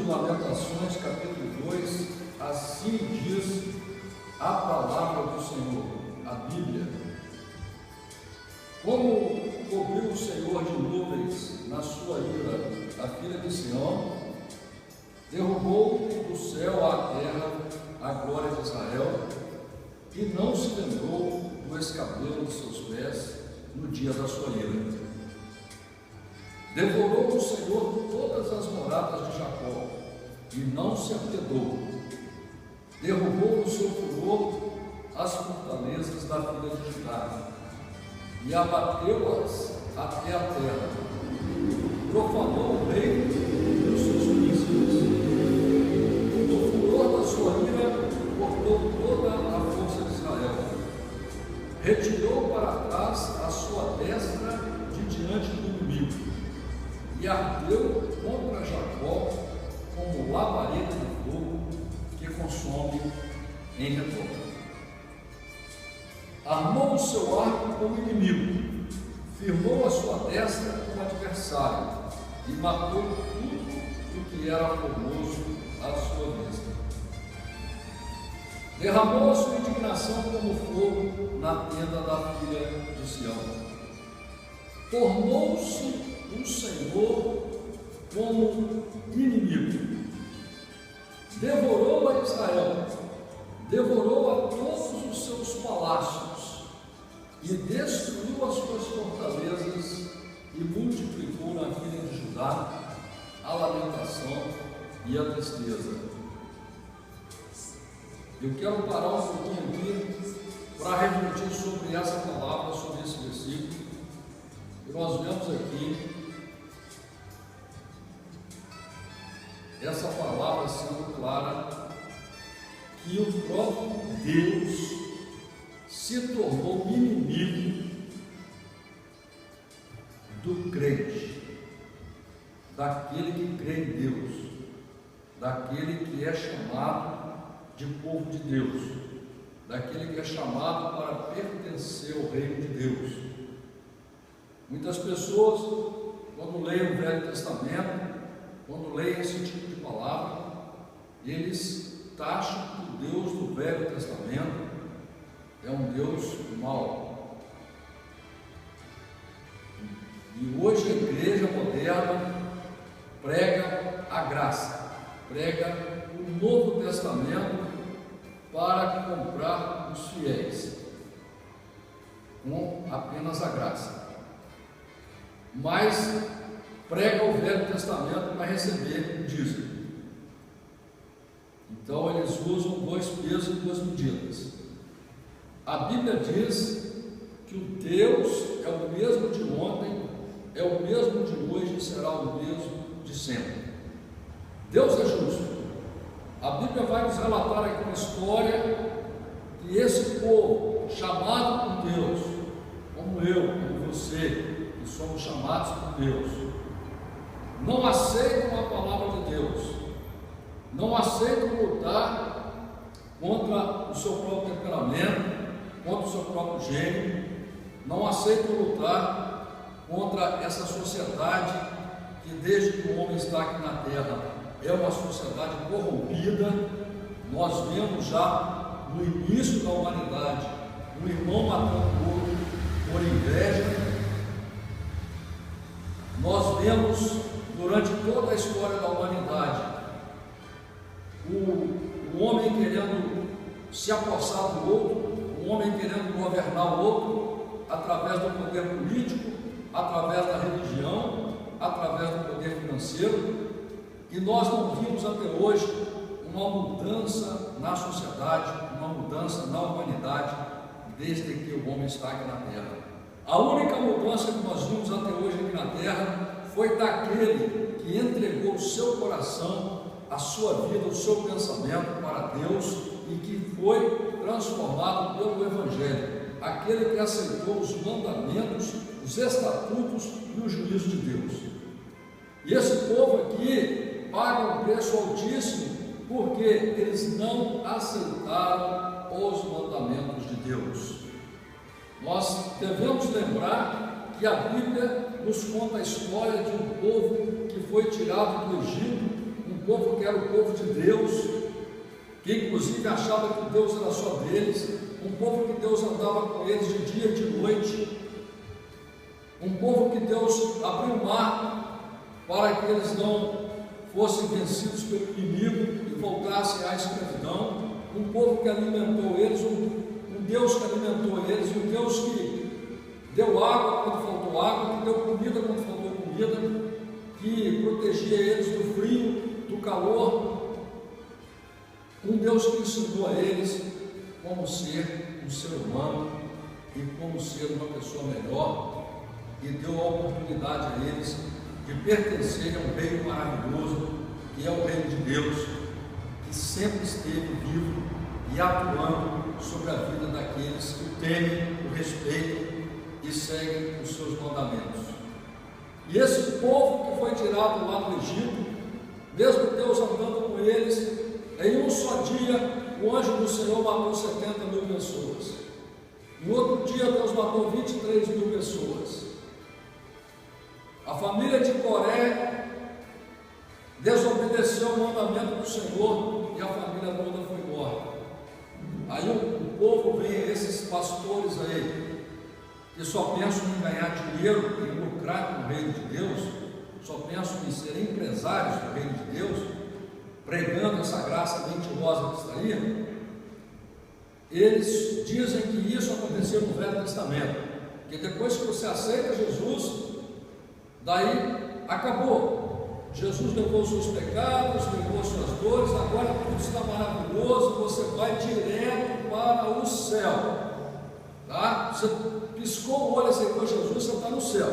de Lamentações, capítulo 2, assim diz a palavra do Senhor, a Bíblia. Como cobriu o Senhor de nuvens na sua ira a filha de Sião, derrubou do céu à terra a glória de Israel, e não se lembrou do escabelo de seus pés no dia da sua ira. Devorou o Senhor todas as moradas de Jacó, e não se apiedou. Derrubou no seu furor as fortalezas da filha de Judá, e abateu-as até a terra. Profanou o rei e os seus príncipes. No furor da sua ira, cortou toda a força de Israel. Retirou para trás a sua destra de diante do inimigo, e ardeu contra Jacó como labareda de fogo que consome em redor. Armou o seu arco como inimigo, firmou a sua destra como adversário, e matou tudo o que era formoso à sua vista. Derramou a sua indignação como fogo na tenda da filha de Sião. Tornou-se um Senhor como inimigo. Devorou a Israel, devorou a todos os seus palácios, e destruiu as suas fortalezas, e multiplicou na filha de Judá a lamentação e a tristeza. Eu quero parar um pouquinho aqui para refletir sobre essa palavra, sobre esse versículo. E nós vemos aqui essa palavra sendo clara, que o próprio Deus se tornou inimigo do crente, daquele que crê em Deus, daquele que é chamado de povo de Deus, daquele que é chamado para pertencer ao reino de Deus. Muitas pessoas, quando leem o Velho Testamento, quando leem esse tipo de palavra, eles taxam que o Deus do Velho Testamento é um Deus mau. E hoje a igreja moderna prega a graça, prega o Novo Testamento para comprar os fiéis com apenas a graça, mas prega o Velho Testamento para receber o dízimo. Então eles usam dois pesos e duas medidas. A Bíblia diz que o Deus é o mesmo de ontem, é o mesmo de hoje e será o mesmo de sempre. Deus é justo. A Bíblia vai nos relatar aqui uma história que esse povo, chamado por Deus, como eu, como você, que somos chamados por Deus, não aceitam a palavra de Deus, não aceitam lutar contra o seu próprio temperamento, contra o seu próprio gênio, não aceitam lutar contra essa sociedade que, desde que o homem está aqui na terra, é uma sociedade corrompida. Nós vemos já no início da humanidade um irmão matando o outro por inveja. Nós vemos durante toda a história da humanidade o homem querendo se apossar do outro, o homem querendo governar o outro através do poder político, através da religião, através do poder financeiro. E nós não vimos até hoje uma mudança na sociedade, uma mudança na humanidade, desde que o homem está aqui na Terra. A única mudança que nós vimos até hoje aqui na Terra foi daquele que entregou o seu coração, a sua vida, o seu pensamento para Deus e que foi transformado pelo Evangelho, aquele que aceitou os mandamentos, os estatutos e o juízo de Deus. E esse povo aqui paga um preço altíssimo porque eles não aceitaram os mandamentos de Deus. Nós devemos lembrar que a Bíblia nos conta a história de um povo que foi tirado do Egito, um povo que era o povo de Deus, que inclusive achava que Deus era só deles, um povo que Deus andava com eles de dia e de noite, um povo que Deus abriu o mar para que eles não fossem vencidos pelo inimigo e voltassem à escravidão, um povo que alimentou eles, um Deus que alimentou eles, um Deus que deu água quando faltou água, que deu comida quando faltou comida, que protegia eles do frio, do calor, um Deus que ensinou a eles como ser um ser humano e como ser uma pessoa melhor, e deu a oportunidade a eles de pertencerem a um reino maravilhoso, que é o reino de Deus, que sempre esteve vivo e atuando sobre a vida daqueles que o temem, o respeitam e seguem os seus mandamentos. E esse povo que foi tirado lá do Egito, mesmo Deus andando com eles, em um só dia o anjo do Senhor matou 70.000 pessoas. Em outro dia Deus matou 23.000 pessoas. A família de Coré desobedeceu o mandamento do Senhor e a família toda foi morta. Aí o povo vê esses pastores aí, que só pensam em ganhar dinheiro, em lucrar com o reino de Deus, só pensam em ser empresários do reino de Deus, pregando essa graça mentirosa que está aí. Eles dizem que isso aconteceu no Velho Testamento, que depois que você aceita Jesus, daí acabou. Jesus levou os seus pecados, levou as suas dores, agora tudo está maravilhoso, você vai direto para o céu. Tá? Você piscou o olho, aceitou Jesus, você está no céu.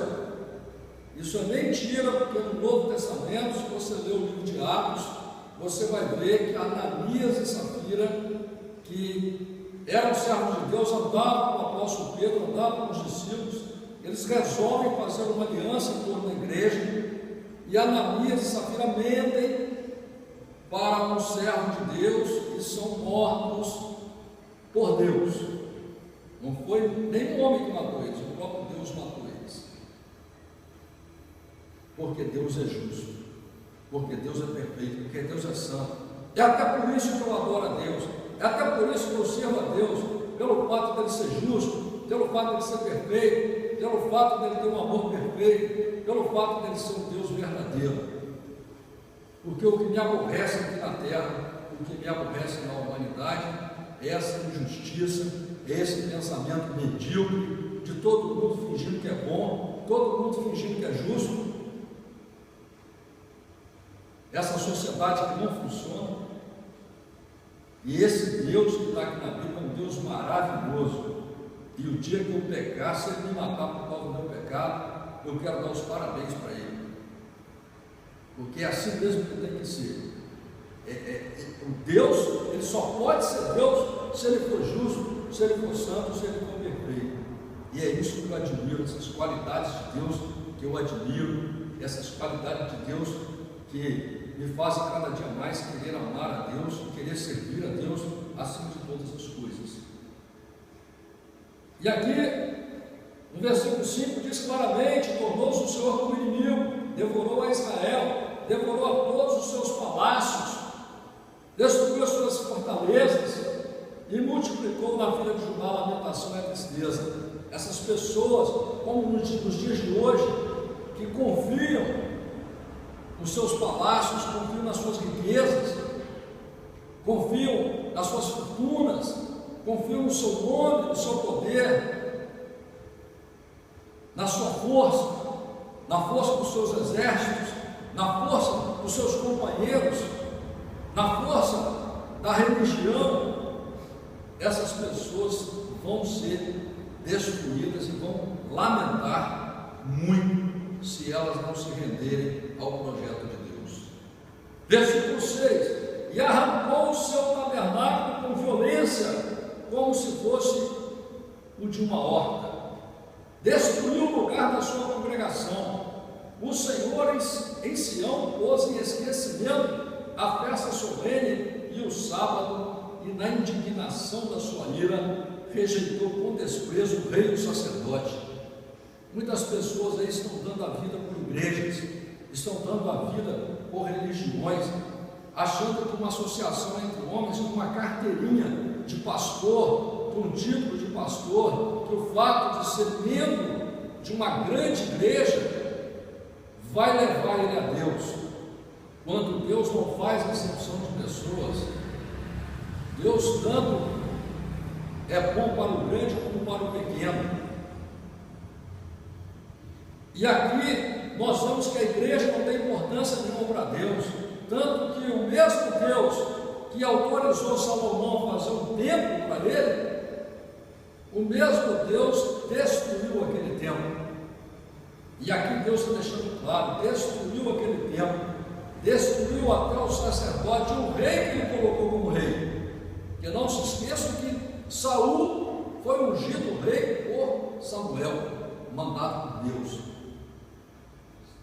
Isso é mentira, porque no Novo Testamento, se você ler o livro de Atos, você vai ver que Ananias e Safira, que eram servos de Deus, andavam com o apóstolo Pedro, andavam com os discípulos, eles resolvem fazer uma aliança em torno da igreja, e Ananias e Safira mentem para um servo de Deus e são mortos por Deus. Não foi nem o homem que matou eles, o próprio Deus matou eles. Porque Deus é justo, porque Deus é perfeito, porque Deus é santo. É até por isso que eu adoro a Deus, é até por isso que eu sirvo a Deus, pelo fato dele ser justo, pelo fato dele ser perfeito, pelo fato dele ter um amor perfeito, pelo fato dele ser um Deus verdadeiro. Porque o que me aborrece aqui na terra, o que me aborrece na humanidade, é essa injustiça, é esse pensamento medíocre de todo mundo fingindo que é bom, todo mundo fingindo que é justo, essa sociedade que não funciona. E esse Deus que está aqui na Bíblia é um Deus maravilhoso. E o dia que eu pecar, se ele me matar por causa do meu pecado, eu quero dar os parabéns para ele. Porque é assim mesmo que tem que ser. O Deus, ele só pode ser Deus se ele for justo, se ele for santo, se ele for perfeito. E é isso que eu admiro, essas qualidades de Deus que eu admiro, essas qualidades de Deus que me fazem cada dia mais querer amar a Deus, querer servir a Deus acima de todas as coisas. E aqui, no versículo 5, diz claramente: tornou-se o Senhor como inimigo, devorou a Israel, devorou a todos os seus palácios, destruiu as suas fortalezas e multiplicou na filha de Judá a lamentação e a tristeza. Essas pessoas, como nos dias de hoje, que confiam nos seus palácios, confiam nas suas riquezas, confiam nas suas fortunas, confiam no seu nome, no seu poder, na sua força, na força dos seus exércitos, na força dos seus companheiros, na força da religião. Essas pessoas vão ser destruídas e vão lamentar muito se elas não se renderem ao projeto de Deus. Versículo 6: e arrancou o seu tabernáculo com violência, como se fosse o de uma horta, destruiu o lugar da sua congregação. O Senhor em Sião pôs em esquecimento a festa solene e o sábado, e na indignação da sua ira rejeitou com desprezo o rei e o sacerdote. Muitas pessoas aí estão dando a vida por igrejas, estão dando a vida por religiões, achando que uma associação entre homens, com uma carteirinha de pastor, com um título de pastor, que o fato de ser membro de uma grande igreja vai levar ele a Deus, quando Deus não faz acepção de pessoas. Deus tanto é bom para o grande como para o pequeno. E aqui nós vemos que a igreja não tem importância nenhuma para Deus, tanto que o mesmo Deus que autorizou Salomão a fazer um templo para ele, o mesmo Deus destruiu aquele templo. E aqui Deus está deixando claro, destruiu aquele templo, destruiu até o sacerdote, o rei que ele colocou como rei. Porque não se esqueçam que Saul foi ungido rei por Samuel, mandado por Deus,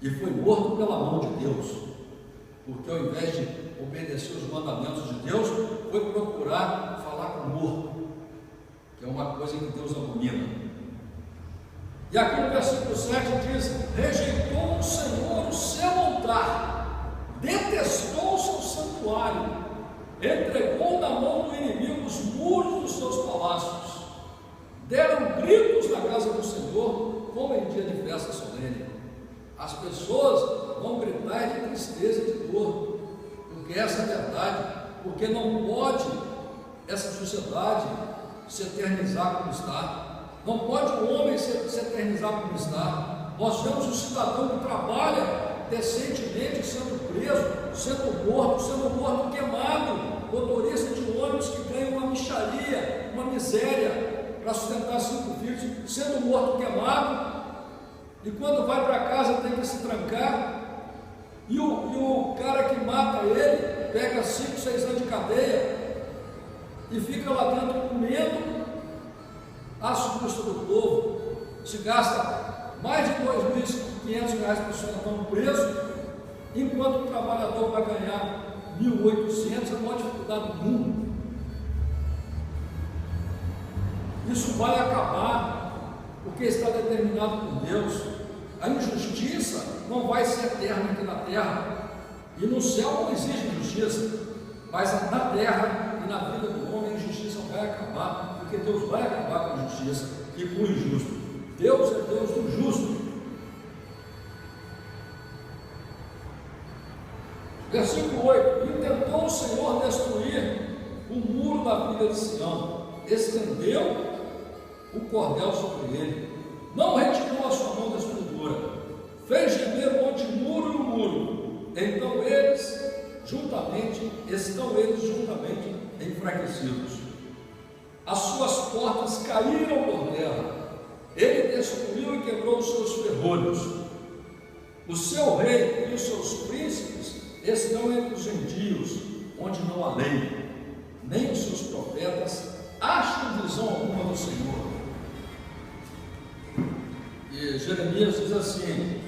e foi morto pela mão de Deus, porque ao invés de obedecer os mandamentos de Deus, foi procurar falar com o morto, que é uma coisa que Deus abomina. E aqui no versículo 7 diz: rejeitou o Senhor o seu altar, detestou o seu santuário, entregou na mão do inimigo os muros dos seus palácios, deram gritos na casa do Senhor, como em dia de festa solene. As pessoas vão gritar de tristeza e de dor, porque essa é a verdade, porque não pode essa sociedade se eternizar como está, não pode o homem se eternizar como está. Nós vemos um cidadão que trabalha decentemente sendo preso, sendo morto queimado, motorista de ônibus que ganha uma mixaria, uma miséria para sustentar 5 filhos, sendo morto queimado. E quando vai para casa tem que se trancar, e o cara que mata ele pega 5, 6 anos de cadeia e fica lá dentro comendo às custas do povo. Se gasta mais de R$2.500 para o cidadão preso, enquanto o trabalhador vai ganhar 1.800, é a maior dificuldade do mundo. Isso vai acabar, porque está determinado por Deus. A injustiça não vai ser eterna aqui na terra, e no céu não existe justiça, mas na terra e na vida do homem a injustiça vai acabar, porque Deus vai acabar com a injustiça e com o injusto. Deus é Deus do justo. Versículo 8: intentou o Senhor destruir o muro da filha de Sião, estendeu o cordel sobre ele, não retirou a sua mão destruidora, fez gemer o monte muro e o muro. Então estão eles juntamente enfraquecidos. As suas portas caíram por terra, ele destruiu e quebrou os seus ferrolhos. O seu rei e os seus príncipes estão entre os gentios, onde não há lei, nem os seus profetas acham visão alguma do Senhor. E Jeremias diz assim: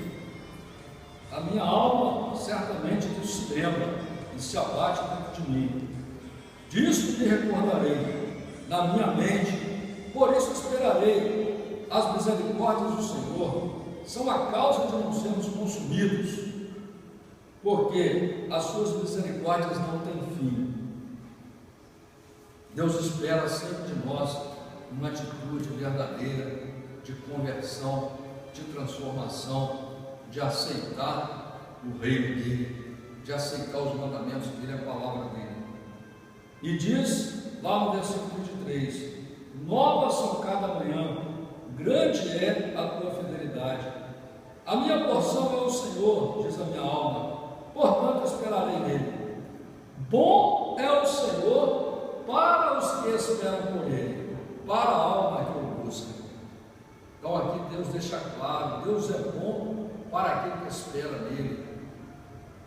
a minha alma certamente disso se lembra e se abate dentro de mim. Disso me recordarei na minha mente, por isso esperarei. As misericórdias do Senhor são a causa de não sermos consumidos, porque as suas misericórdias não têm fim. Deus espera sempre de nós uma atitude verdadeira de conversão, de transformação, de aceitar o reino dele, de aceitar os mandamentos dele, a palavra dele. E diz lá no versículo 23: novas são cada manhã, grande é a tua fidelidade. A minha porção é o Senhor, diz a minha alma, portanto esperarei nele. Bom é o Senhor para os que esperam por ele, para a alma que o busca. Então aqui Deus deixa claro, Deus é bom para aquele que espera nele,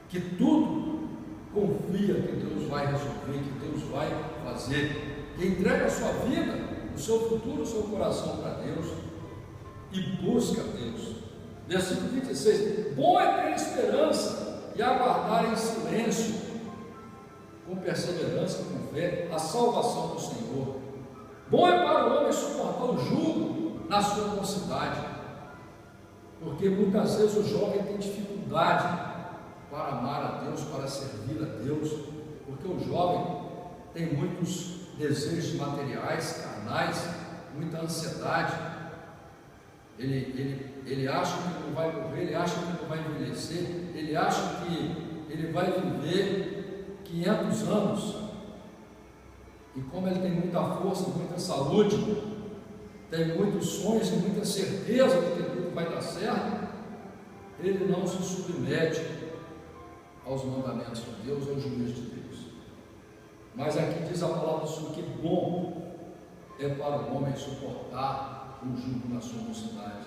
que tudo confia que Deus vai resolver, que Deus vai fazer, que entrega a sua vida, o seu futuro, o seu coração para Deus e busca Deus. Versículo 26: bom é ter esperança e aguardar em silêncio, com perseverança, com fé, a salvação do Senhor. Bom é para o homem suportar o jugo na sua mocidade, porque muitas vezes o jovem tem dificuldade para amar a Deus, para servir a Deus, porque o jovem tem muitos desejos materiais, carnais, muita ansiedade. Ele acha que não vai morrer, ele acha que não vai envelhecer, ele acha que ele vai viver 500 anos. E como ele tem muita força, muita saúde, tem muitos sonhos e muita certeza de que tudo vai dar certo, ele não se submete aos mandamentos de Deus, ao juízo de Deus. Mas aqui diz a palavra do Senhor que bom é para o homem suportar o jugo na sua mocidade.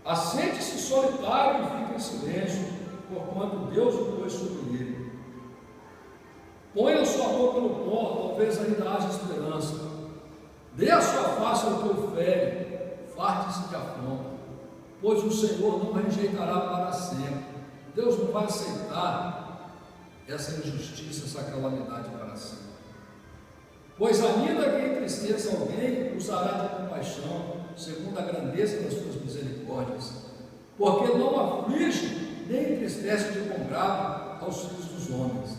Assente-se solitário e fica em silêncio, porquanto Deus o pôs sobre ele. Põe a sua boca no pó, talvez ainda haja esperança. Dê a sua face ao teu fere, farte-se de afronta, pois o Senhor não rejeitará para sempre. Deus não vai aceitar essa injustiça, essa calamidade para sempre. Pois ainda que entristeça alguém, usará de compaixão, segundo a grandeza das suas misericórdias, porque não aflige nem entristece de bom grado aos filhos dos homens.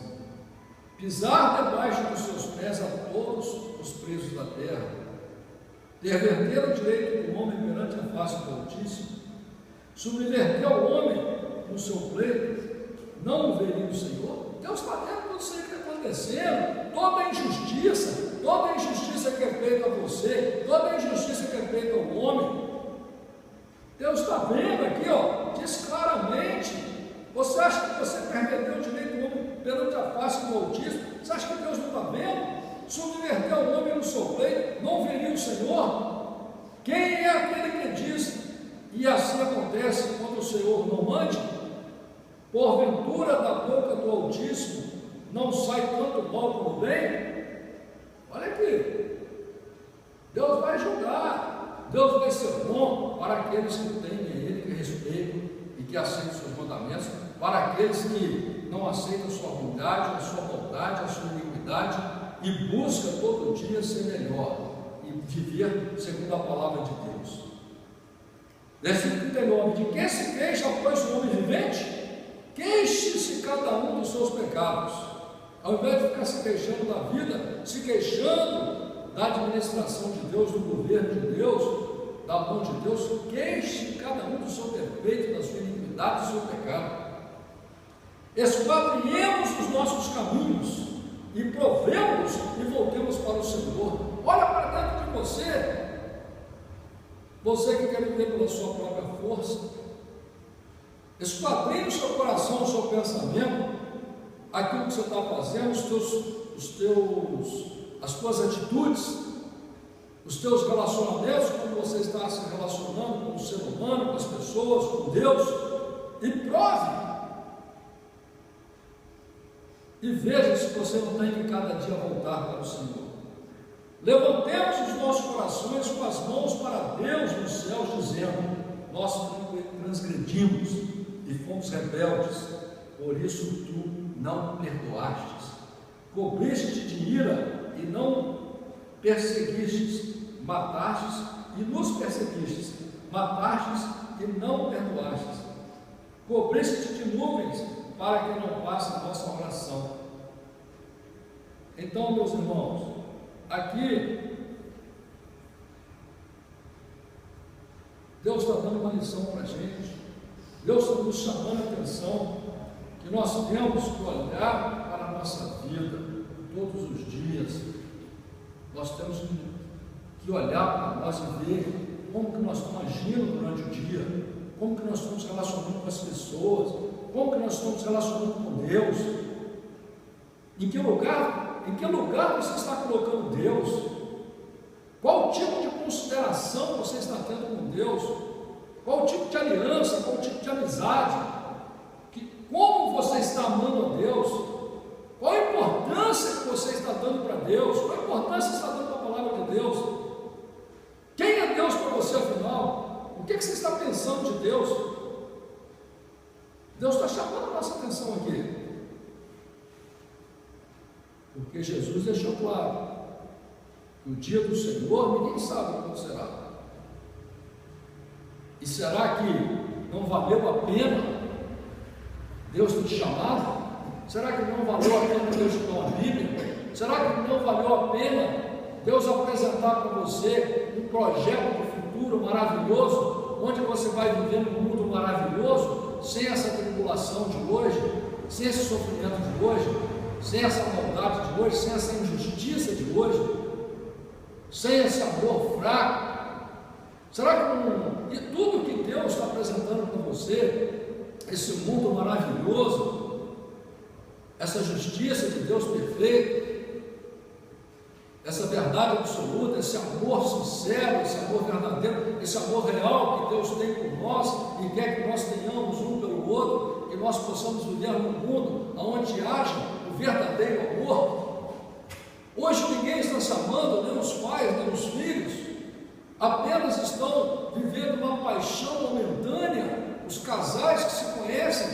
Pisar debaixo dos seus pés a todos os presos da terra, perverter o direito do homem perante a face do Altíssimo, subverter o homem no seu pleito, não o veria o Senhor? Deus está vendo tudo isso que está acontecendo, toda a injustiça que é feita a você, toda a injustiça que é feita ao homem. Deus está vendo aqui, diz claramente. Você acha que você perverteu o direito do homem perante a face do Altíssimo? Você acha que Deus não está vendo? Subverteu o homem no seu pleito, não veria o Senhor? Quem é aquele que diz, e assim acontece quando o Senhor não mande? Porventura da boca do Altíssimo não sai tanto mal como bem? Olha aqui, Deus vai julgar, Deus vai ser bom para aqueles que temem a Ele, que respeitam e que aceitam os seus mandamentos, para aqueles que não aceitam a sua bondade, a sua maldade, a sua iniquidade, e busca todo dia ser melhor e viver segundo a palavra de Deus. Versículo 39: de quem se queixa, pois, o homem vivente? Queixe-se cada um dos seus pecados. Ao invés de ficar se queixando da vida, se queixando da administração de Deus, do governo de Deus, da mão de Deus, queixe cada um do seu defeito, da sua iniquidade, do seu pecado. Esquadrinhemos os nossos caminhos e provemos e voltemos para o Senhor. Olha para dentro de você que quer viver pela sua própria força. Esquadrinhe o seu coração, o seu pensamento, aquilo que você está fazendo, as tuas atitudes, os teus relacionamentos, como você está se relacionando com o ser humano, com as pessoas, com Deus, e prove. E veja se você não tem que cada dia voltar para o Senhor. Levantemos os nossos corações com as mãos para Deus nos céus, dizendo: nós transgredimos e fomos rebeldes, por isso tu não perdoastes. Cobriste-te de ira e não perseguistes, matastes e nos perseguistes, matastes e não perdoastes. Cobriste-te de nuvens para que não passe a nossa oração. Então, meus irmãos, aqui Deus está dando uma lição para a gente. Deus está nos chamando a atenção que nós temos que olhar para a nossa vida todos os dias. Nós temos que olhar para nós e ver como que nós estamos agindo durante o dia, como que nós estamos relacionando com as pessoas, como que nós estamos relacionando com Deus. Em que lugar você está colocando Deus? Qual tipo de consideração você está tendo com Deus? Qual tipo de aliança, qual tipo de amizade? Como você está amando a Deus? Qual a importância que você está dando para Deus? Qual a importância que você está dando para a palavra de Deus? Quem é Deus para você, afinal? O que você está pensando de Deus? Deus está chamando a nossa atenção aqui, porque Jesus deixou claro que o dia do Senhor ninguém sabe quando será. E será que não valeu a pena Deus tem te chamado? Será que não valeu a pena Deus te dar uma Bíblia? Será que não valeu a pena Deus apresentar para você um projeto de futuro maravilhoso, onde você vai viver num mundo maravilhoso, sem essa tribulação de hoje, sem esse sofrimento de hoje, sem essa maldade de hoje, sem essa injustiça de hoje, sem esse amor fraco? Será que não? E tudo que Deus está apresentando para você, esse mundo maravilhoso, essa justiça de Deus perfeita, essa verdade absoluta, esse amor sincero, esse amor verdadeiro, esse amor real que Deus tem por nós e quer que nós tenhamos um pelo outro, que nós possamos viver num mundo onde haja o verdadeiro amor. Hoje ninguém está se amando, nem os pais, nem os filhos, apenas estão vivendo uma paixão momentânea. Os casais que se conhecem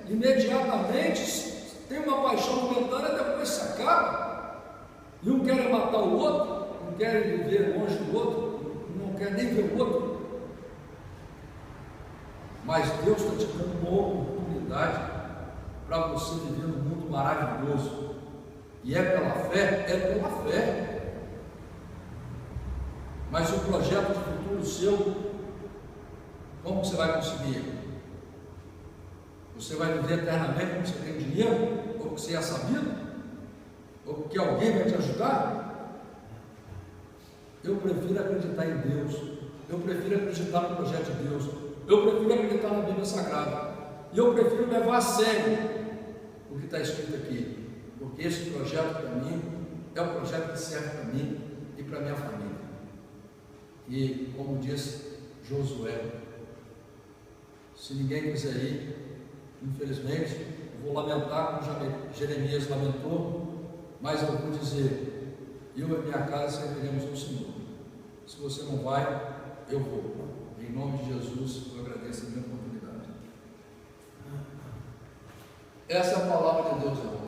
imediatamente têm uma paixão momentânea, depois se acaba. E um quer matar o outro, não quer viver longe do outro, não quer nem ver o outro. Mas Deus está te dando uma oportunidade para você viver num mundo maravilhoso. E é pela fé? É pela fé. Mas o projeto de futuro seu, como você vai conseguir? Você vai viver eternamente porque você tem dinheiro? Ou porque você é sabido? Ou porque alguém vai te ajudar? Eu prefiro acreditar em Deus. Eu prefiro acreditar no projeto de Deus. Eu prefiro acreditar na Bíblia Sagrada. E eu prefiro levar a sério o que está escrito aqui. Porque esse projeto para mim é o projeto que serve para mim e para minha família. E como disse Josué, se ninguém quiser ir, infelizmente, eu vou lamentar como Jeremias lamentou, mas eu vou dizer, eu e minha casa serviremos ao Senhor. Se você não vai, eu vou. Em nome de Jesus, eu agradeço a minha oportunidade. Essa é a palavra de Deus.